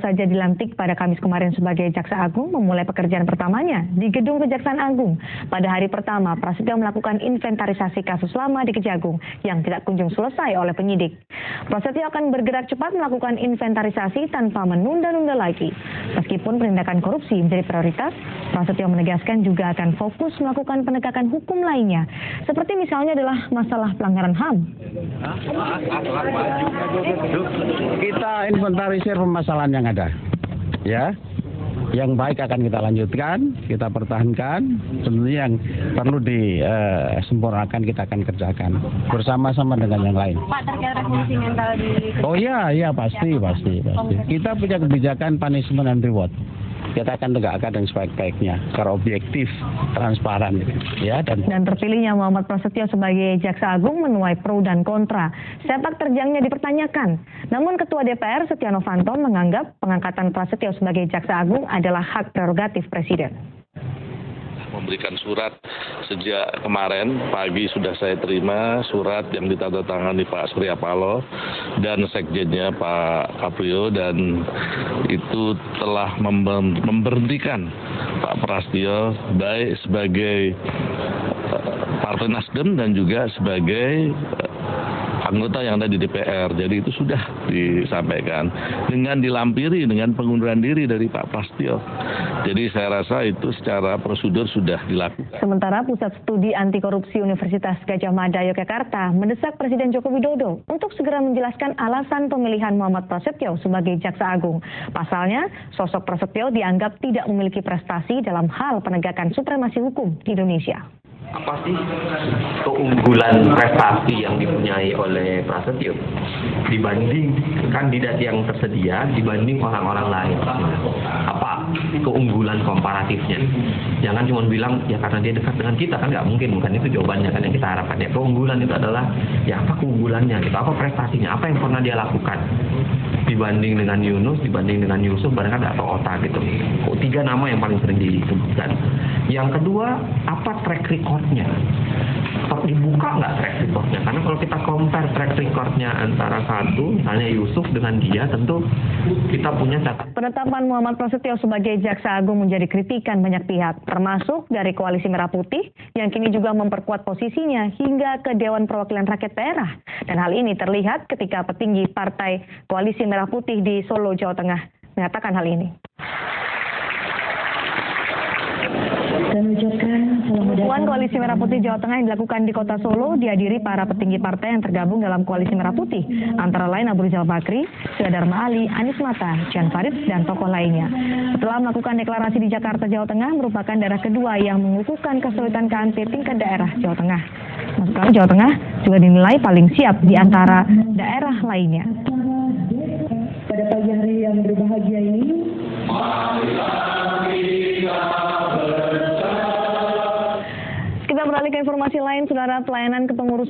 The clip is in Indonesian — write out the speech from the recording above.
saja dilantik pada Kamis kemarin sebagai Jaksa Agung memulai pekerjaan pertamanya di Gedung Kejaksaan Agung. Pada hari pertama, Prasetyo melakukan inventarisasi kasus lama di Kejagung yang tidak kunjung selesai oleh penyidik. Prasetyo akan bergerak cepat melakukan inventarisasi tanpa menunda-nunda lagi. Meskipun penindakan korupsi menjadi prioritas, Prasetyo menegaskan juga akan fokus melakukan penegakan hukum lainnya, seperti misalnya adalah masalah pelanggaran HAM. Kita inventarisir permasalahan yang ada, ya. Yang baik akan kita lanjutkan, kita pertahankan. Tentunya yang perlu disempurnakan kita akan kerjakan bersama-sama dengan yang lain. Pak, terkait revolusi mental di... Oh iya, pasti. Kita punya kebijakan punishment and reward. Kita akan tegakkan yang sebaik-baiknya, secara objektif, transparan, ya. Dan terpilihnya Muhammad Prasetyo sebagai Jaksa Agung menuai pro dan kontra. Sepak terjangnya dipertanyakan. Namun Ketua DPR Setia Novanto menganggap pengangkatan Prasetyo sebagai Jaksa Agung adalah hak prerogatif Presiden. Memberikan surat sejak kemarin pagi sudah saya terima surat yang ditandatangani Pak Surya Paloh dan sekjennya Pak Kaprio, dan itu telah memberhentikan Pak Prasetyo baik sebagai Partai Nasdem dan juga sebagai anggota yang ada di DPR. Jadi itu sudah disampaikan dengan dilampiri dengan pengunduran diri dari Pak Prasetyo. Jadi saya rasa itu secara prosedur sudah dilakukan. Sementara Pusat Studi Anti Korupsi Universitas Gadjah Mada Yogyakarta mendesak Presiden Joko Widodo untuk segera menjelaskan alasan pemilihan Muhammad Prasetyo sebagai Jaksa Agung. Pasalnya, sosok Prasetyo dianggap tidak memiliki prestasi dalam hal penegakan supremasi hukum di Indonesia. Apa sih keunggulan prestasi yang dipunyai oleh Prasetyo dibanding kandidat yang tersedia, dibanding orang-orang lain? Apa keunggulan komparatifnya? Jangan cuma bilang ya karena dia dekat dengan kita, kan nggak mungkin, bukan itu jawabannya kan yang kita harapkan. Ya, keunggulan itu adalah ya apa keunggulannya gitu, apa prestasinya, apa yang pernah dia lakukan dibanding dengan Yunus, dibanding dengan Yusuf, barangkali atau Ota gitu. Kok 3 nama yang paling sering disebutkan. Yang kedua, apa track recordnya? Dibuka nggak track recordnya? Karena kalau kita compare track recordnya antara satu, misalnya Yusuf dengan dia, tentu kita punya catatan. Penetapan Muhammad Prasetyo sebagai Jaksa Agung menjadi kritikan banyak pihak, termasuk dari Koalisi Merah Putih yang kini juga memperkuat posisinya hingga ke Dewan Perwakilan Rakyat Daerah. Dan hal ini terlihat ketika petinggi Partai Koalisi Merah Putih di Solo, Jawa Tengah mengatakan hal ini. Pembukuan Koalisi Merah Putih Jawa Tengah yang dilakukan di Kota Solo dihadiri para petinggi partai yang tergabung dalam Koalisi Merah Putih, antara lain Abu Rizal Bakri, Syahdarma Ali, Anies Mata, Jan Farid, dan tokoh lainnya. Setelah melakukan deklarasi di Jakarta, Jawa Tengah merupakan daerah kedua yang mengukuhkan kesulitan KMT tingkat daerah Jawa Tengah. Maksud kami Jawa Tengah juga dinilai paling siap di antara daerah lainnya. Pada pagi hari yang berbahagia ini, kita beralih ke informasi lain, Saudara. Pelayanan kepengurusan